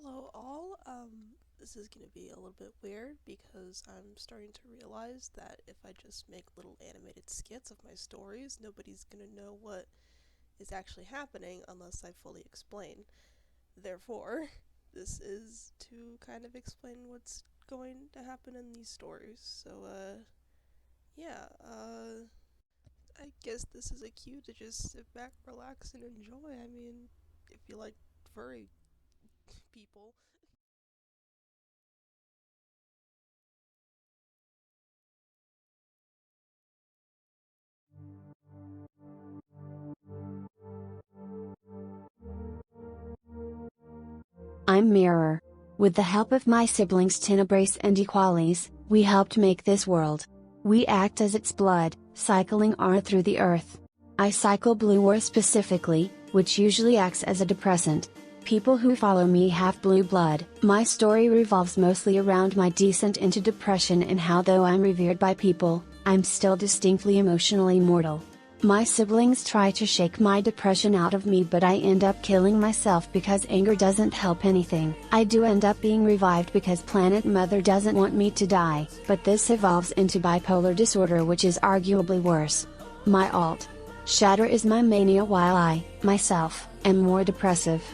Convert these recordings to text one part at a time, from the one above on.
Hello all, this is gonna be a little bit weird because I'm starting to realize that if I just make little animated skits of my stories, nobody's gonna know what is actually happening unless I fully explain. Therefore, this is to kind of explain what's going to happen in these stories. So, yeah, I guess this is a cue to just sit back, relax, and enjoy. I mean, if you like furry people. I'm Mirror. With the help of my siblings Tenebrace and Equalis, we helped make this world. We act as its blood, cycling aura through the earth. I cycle blue aura specifically, which usually acts as a depressant. People who follow me have blue blood. My story revolves mostly around my descent into depression and how, though I'm revered by people, I'm still distinctly emotionally mortal. My siblings try to shake my depression out of me, but I end up killing myself because anger doesn't help anything. I do end up being revived because Planet Mother doesn't want me to die, but this evolves into bipolar disorder, which is arguably worse. My alt. Shatter is my mania, while I, myself, am more depressive.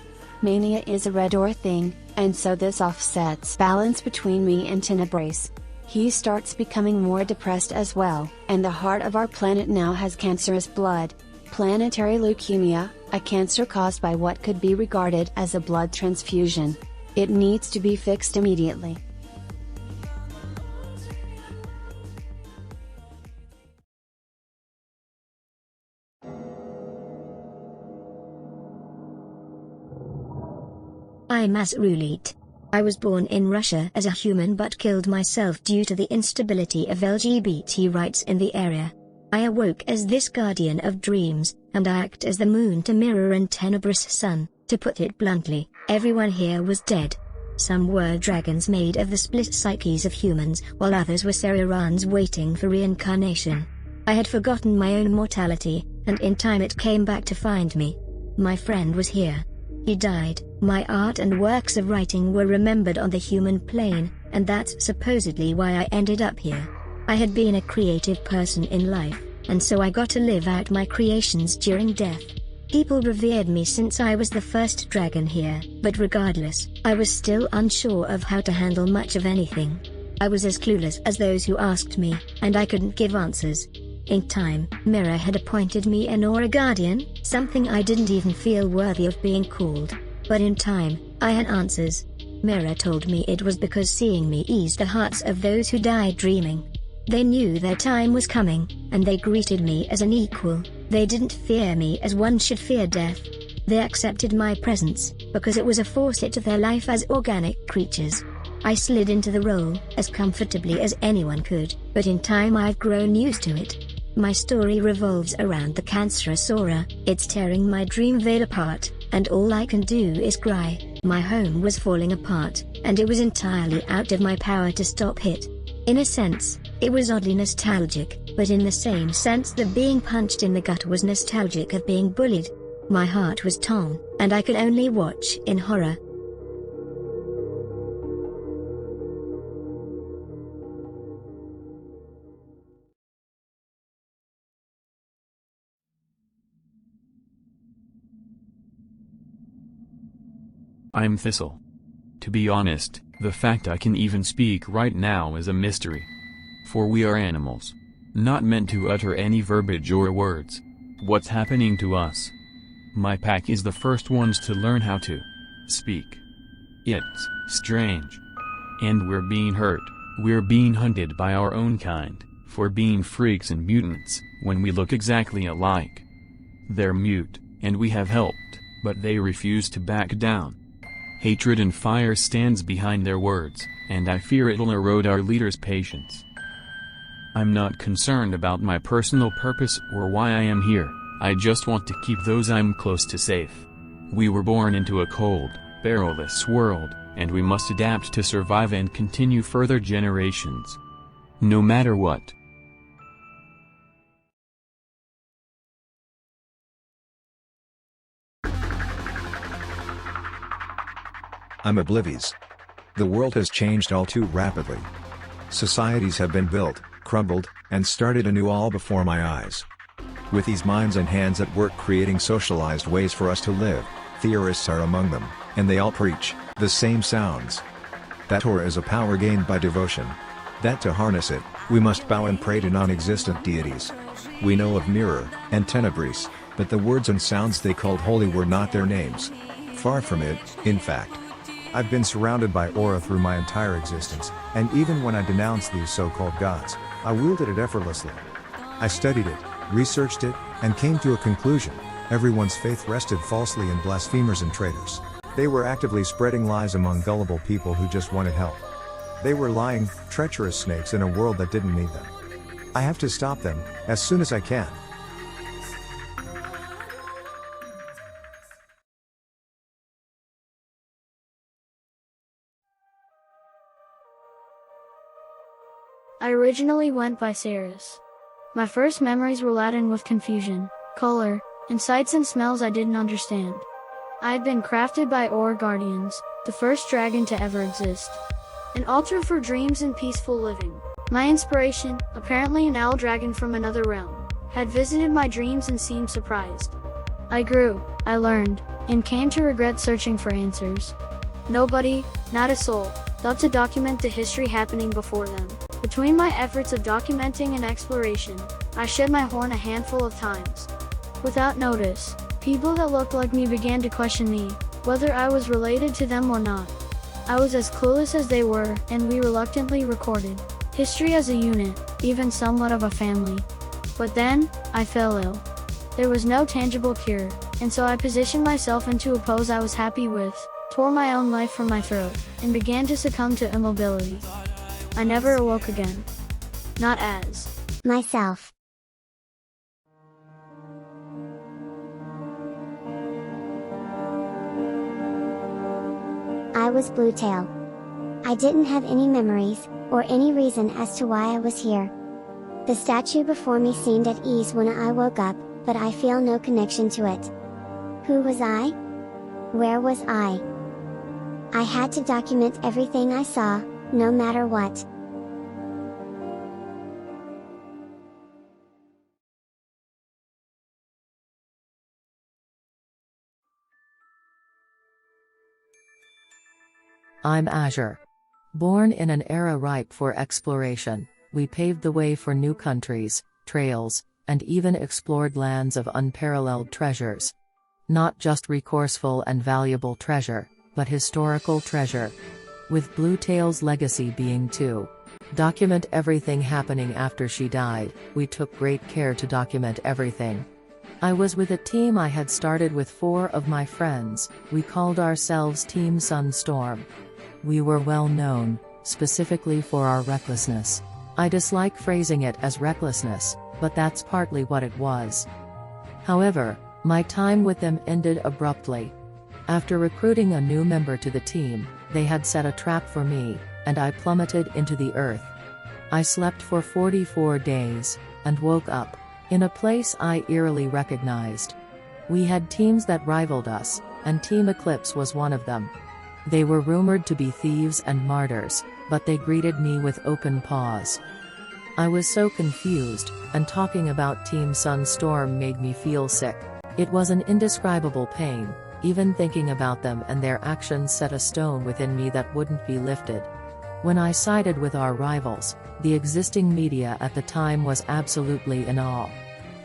Mania is a red aura thing, and so this offsets balance between me and Tenebrace. He starts becoming more depressed as well, and the heart of our planet now has cancerous blood. Planetary leukemia, a cancer caused by what could be regarded as a blood transfusion. It needs to be fixed immediately. I'm Azure. I was born in Russia as a human but killed myself due to the instability of LGBT rights in the area. I awoke as this guardian of dreams, and I act as the moon to Mirror and Tenebra's sun. To put it bluntly, everyone here was dead. Some were dragons made of the split psyches of humans, while others were Serrirans waiting for reincarnation. I had forgotten my own mortality, and in time it came back to find me. My friend was here. He died. My art and works of writing were remembered on the human plane, and that's supposedly why I ended up here. I had been a creative person in life, and so I got to live out my creations during death. People revered me since I was the first dragon here, but regardless, I was still unsure of how to handle much of anything. I was as clueless as those who asked me, and I couldn't give answers. In time, Mirror had appointed me an aura guardian, something I didn't even feel worthy of being called. But in time, I had answers. Mirror told me it was because seeing me eased the hearts of those who died dreaming. They knew their time was coming, and they greeted me as an equal. They didn't fear me as one should fear death. They accepted my presence, because it was a faucet to their life as organic creatures. I slid into the role as comfortably as anyone could, but in time I've grown used to it. My story revolves around the cancerous aura. It's tearing my dream veil apart, and all I can do is cry. My home was falling apart, and it was entirely out of my power to stop it. In a sense, it was oddly nostalgic, but in the same sense the being punched in the gut was nostalgic of being bullied. My heart was torn, and I could only watch in horror. I'm Thistle. To be honest, the fact I can even speak right now is a mystery. For we are animals. Not meant to utter any verbiage or words. What's happening to us? My pack is the first ones to learn how to speak. It's strange. And we're being hurt. We're being hunted by our own kind, for being freaks and mutants, when we look exactly alike. They're mute, and we have helped, but they refuse to back down. Hatred and fire stands behind their words, and I fear it'll erode our leaders' patience. I'm not concerned about my personal purpose or why I am here. I just want to keep those I'm close to safe. We were born into a cold, perilous world, and we must adapt to survive and continue further generations. No matter what. I'm oblivious. The world has changed all too rapidly. Societies have been built, crumbled, and started anew all before my eyes. With these minds and hands at work creating socialized ways for us to live, theorists are among them, and they all preach the same sounds. That Torah is a power gained by devotion. That to harness it, we must bow and pray to non-existent deities. We know of Mirror and Tenebris, but the words and sounds they called holy were not their names. Far from it, in fact. I've been surrounded by aura through my entire existence, and even when I denounced these so-called gods, I wielded it effortlessly. I studied it, researched it, and came to a conclusion: everyone's faith rested falsely in blasphemers and traitors. They were actively spreading lies among gullible people who just wanted help. They were lying, treacherous snakes in a world that didn't need them. I have to stop them, as soon as I can. I originally went by Ceres. My first memories were laden with confusion, color, and sights and smells I didn't understand. I had been crafted by Aura Guardians, the first dragon to ever exist. An altar for dreams and peaceful living. My inspiration, apparently an owl dragon from another realm, had visited my dreams and seemed surprised. I grew, I learned, and came to regret searching for answers. Nobody, not a soul, thought to document the history happening before them. Between my efforts of documenting and exploration, I shed my horn a handful of times. Without notice, people that looked like me began to question me, whether I was related to them or not. I was as clueless as they were, and we reluctantly recorded history as a unit, even somewhat of a family. But then, I fell ill. There was no tangible cure, and so I positioned myself into a pose I was happy with, tore my own life from my throat, and began to succumb to immobility. I never awoke again. Not as myself. I was Bluetail. I didn't have any memories, or any reason as to why I was here. The statue before me seemed at ease when I woke up, but I feel no connection to it. Who was I? Where was I? I had to document everything I saw, no matter what. I'm Azure. Born in an era ripe for exploration, we paved the way for new countries, trails, and even explored lands of unparalleled treasures. Not just resourceful and valuable treasure, but historical treasure. With Bluetail's legacy being to document everything happening after she died, we took great care to document everything. I was with a team I had started with 4 of my friends. We called ourselves Team Sunstorm. We were well known, specifically for our recklessness. I dislike phrasing it as recklessness, but that's partly what it was. However, my time with them ended abruptly. After recruiting a new member to the team, they had set a trap for me, and I plummeted into the earth. I slept for 44 days, and woke up in a place I eerily recognized. We had teams that rivaled us, and Team Eclipse was one of them. They were rumored to be thieves and martyrs, but they greeted me with open paws. I was so confused, and talking about Team Sunstorm made me feel sick. It was an indescribable pain. Even thinking about them and their actions set a stone within me that wouldn't be lifted. When I sided with our rivals, the existing media at the time was absolutely in awe.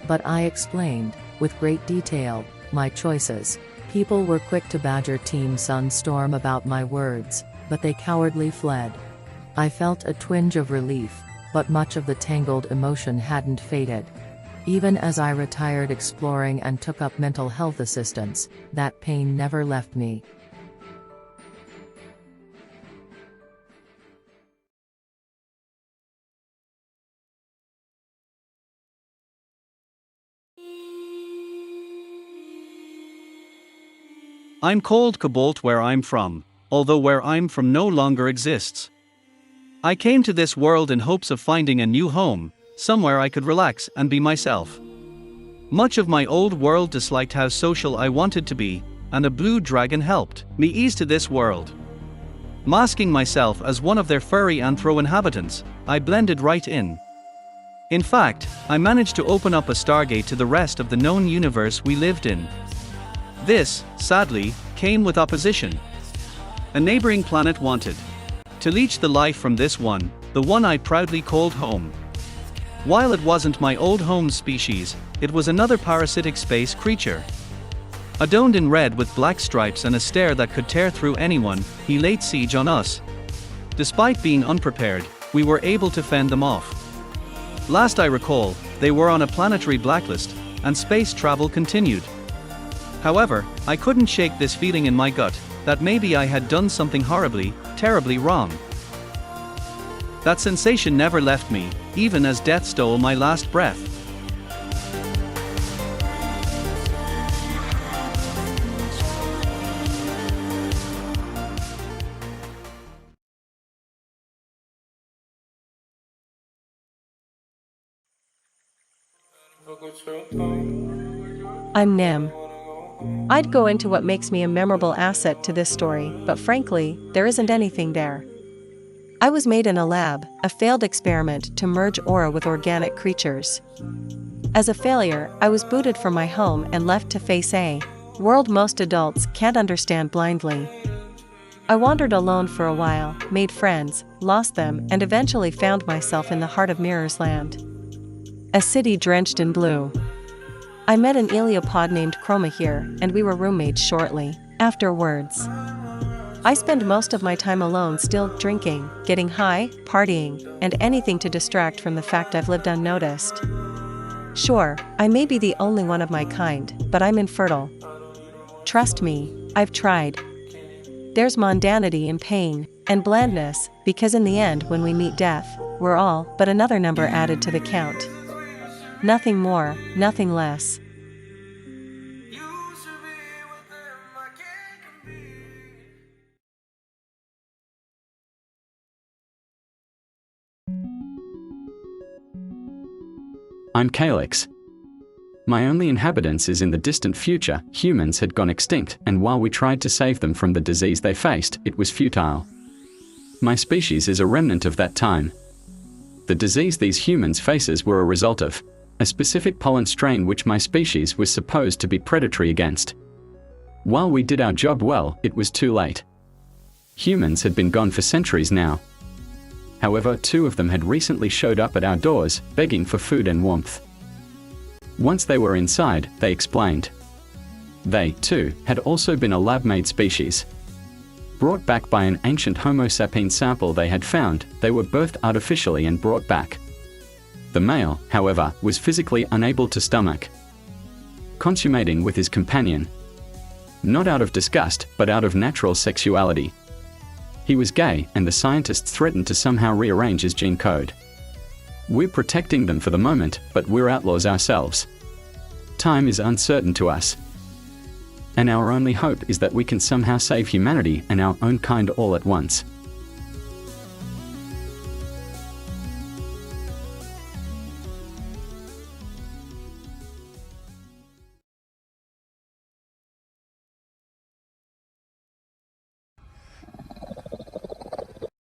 But I explained, with great detail, my choices. People were quick to badger Team Sunstorm about my words, but they cowardly fled. I felt a twinge of relief, but much of the tangled emotion hadn't faded. Even as I retired exploring and took up mental health assistance, that pain never left me. I'm called Cobalt where I'm from, although where I'm from no longer exists. I came to this world in hopes of finding a new home, somewhere I could relax and be myself. Much of my old world disliked how social I wanted to be, and a blue dragon helped me ease to this world. Masking myself as one of their furry anthro inhabitants, I blended right in. In fact, I managed to open up a stargate to the rest of the known universe we lived in. This, sadly, came with opposition. A neighboring planet wanted to leech the life from this one, the one I proudly called home. While it wasn't my old home species, it was another parasitic space creature. Adorned in red with black stripes and a stare that could tear through anyone, he laid siege on us. Despite being unprepared, we were able to fend them off. Last I recall, they were on a planetary blacklist, and space travel continued. However, I couldn't shake this feeling in my gut, that maybe I had done something horribly, terribly wrong. That sensation never left me, even as death stole my last breath. I'm Nim. I'd go into what makes me a memorable asset to this story, but frankly, there isn't anything there. I was made in a lab, a failed experiment to merge aura with organic creatures. As a failure, I was booted from my home and left to face a world most adults can't understand blindly. I wandered alone for a while, made friends, lost them, and eventually found myself in the heart of Mirror's Land. A city drenched in blue. I met an heliopod named Chroma here, and we were roommates shortly afterwards. I spend most of my time alone, still drinking, getting high, partying, and anything to distract from the fact I've lived unnoticed. Sure, I may be the only one of my kind, but I'm infertile. Trust me, I've tried. There's mundanity in pain, and blandness, because in the end when we meet death, we're all but another number added to the count. Nothing more, nothing less. I'm Calyx. My only inhabitants is in the distant future. Humans had gone extinct, and while we tried to save them from the disease they faced, it was futile. My species is a remnant of that time. The disease these humans faces were a result of a specific pollen strain which my species was supposed to be predatory against. While we did our job well, it was too late. Humans had been gone for centuries now. However, 2 of them had recently showed up at our doors, begging for food and warmth. Once they were inside, they explained. They, too, had also been a lab-made species. Brought back by an ancient Homo sapiens sample they had found, they were birthed artificially and brought back. The male, however, was physically unable to stomach consummating with his companion. Not out of disgust, but out of natural sexuality. He was gay, and the scientists threatened to somehow rearrange his gene code. We're protecting them for the moment, but we're outlaws ourselves. Time is uncertain to us. And our only hope is that we can somehow save humanity and our own kind all at once.